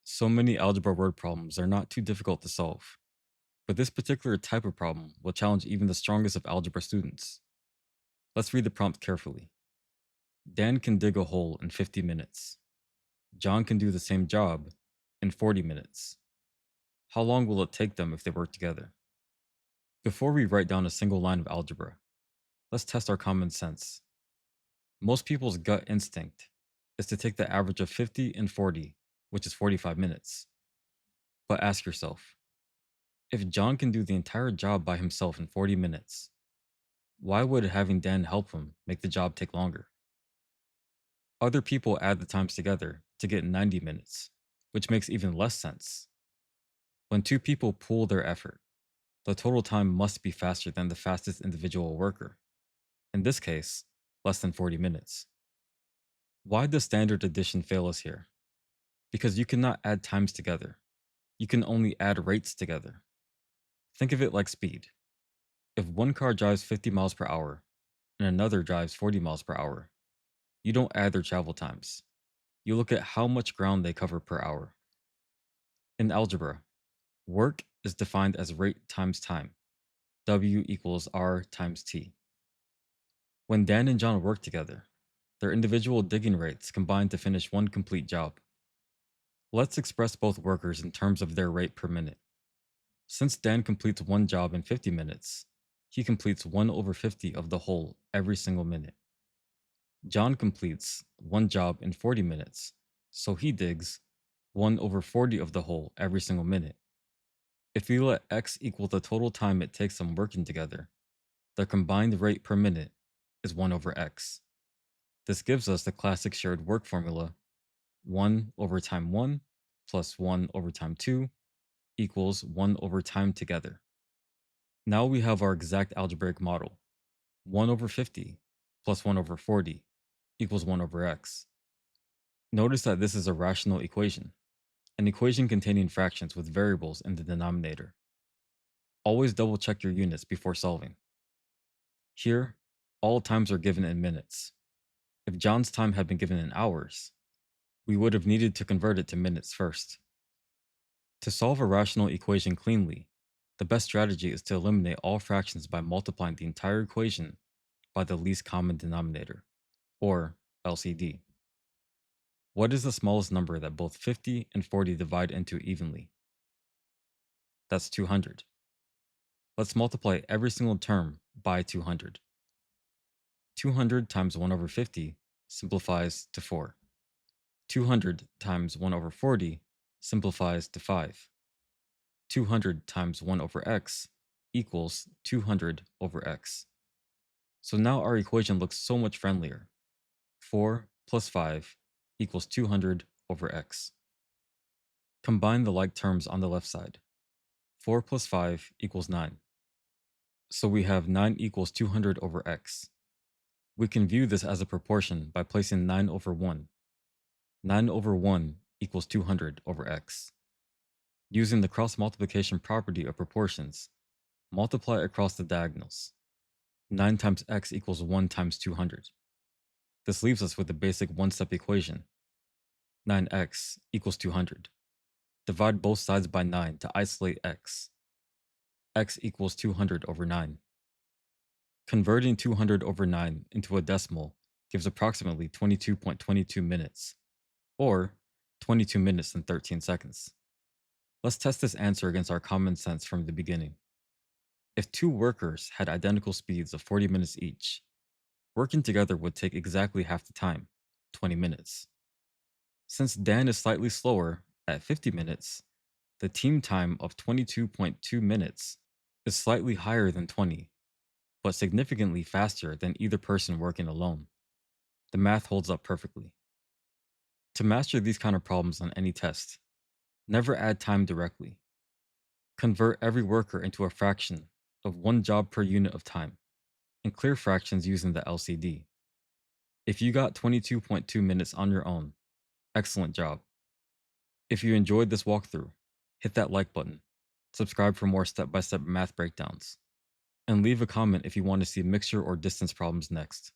So many algebra word problems are not too difficult to solve, but this particular type of problem will challenge even the strongest of algebra students. Let's read the prompt carefully. Dan can dig a hole in 50 minutes. John can do the same job in 40 minutes. How long will it take them if they work together? Before we write down a single line of algebra, let's test our common sense. Most people's gut instinct is to take the average of 50 and 40, which is 45 minutes. But ask yourself, if John can do the entire job by himself in 40 minutes, why would having Dan help him make the job take longer? Other people add the times together to get 90 minutes, which makes even less sense. When two people pool their effort, the total time must be faster than the fastest individual worker. In this case, less than 40 minutes. Why does standard addition fail us here? Because you cannot add times together. You can only add rates together. Think of it like speed. If one car drives 50 miles per hour and another drives 40 miles per hour, you don't add their travel times. You look at how much ground they cover per hour. In algebra, work is defined as rate times time. W equals R times T. When Dan and John work together, their individual digging rates combine to finish one complete job. Let's express both workers in terms of their rate per minute. Since Dan completes one job in 50 minutes, he completes 1 over 50 of the whole every single minute. John completes one job in 40 minutes, so he digs 1 over 40 of the whole every single minute. If we let x equal the total time it takes them working together, their combined rate per minute is 1 over x. This gives us the classic shared work formula: 1 over time 1 plus 1 over time 2 equals 1 over time together. Now we have our exact algebraic model. 1 over 50 plus 1 over 40 equals 1 over x. Notice that this is a rational equation, an equation containing fractions with variables in the denominator. Always double check your units before solving. Here, all times are given in minutes. If John's time had been given in hours, we would have needed to convert it to minutes first. To solve a rational equation cleanly, the best strategy is to eliminate all fractions by multiplying the entire equation by the least common denominator, or LCD. What is the smallest number that both 50 and 40 divide into evenly? That's 200. Let's multiply every single term by 200. 200 times 1 over 50 simplifies to 4. 200 times 1 over 40 simplifies to 5. 200 times 1 over x equals 200 over x. So now our equation looks so much friendlier. 4 plus 5 equals 200 over x. Combine the like terms on the left side. 4 plus 5 equals 9. So we have 9 equals 200 over x. We can view this as a proportion by placing 9 over 1. 9 over 1 equals 200 over x. Using the cross multiplication property of proportions, multiply across the diagonals. 9 times x equals 1 times 200. This leaves us with the basic one-step equation. 9x equals 200. Divide both sides by 9 to isolate x. X equals 200 over 9. Converting 200 over 9 into a decimal gives approximately 22.22 minutes, or 22 minutes and 13 seconds. Let's test this answer against our common sense from the beginning. If two workers had identical speeds of 40 minutes each, working together would take exactly half the time, 20 minutes. Since Dan is slightly slower at 50 minutes, the team time of 22.2 minutes is slightly higher than 20, but significantly faster than either person working alone. The math holds up perfectly. To master these kind of problems on any test, never add time directly. Convert every worker into a fraction of one job per unit of time, and clear fractions using the LCD. If you got 22.2 minutes on your own, excellent job. If you enjoyed this walkthrough, hit that like button, subscribe for more step-by-step math breakdowns, and leave a comment if you want to see mixture or distance problems next.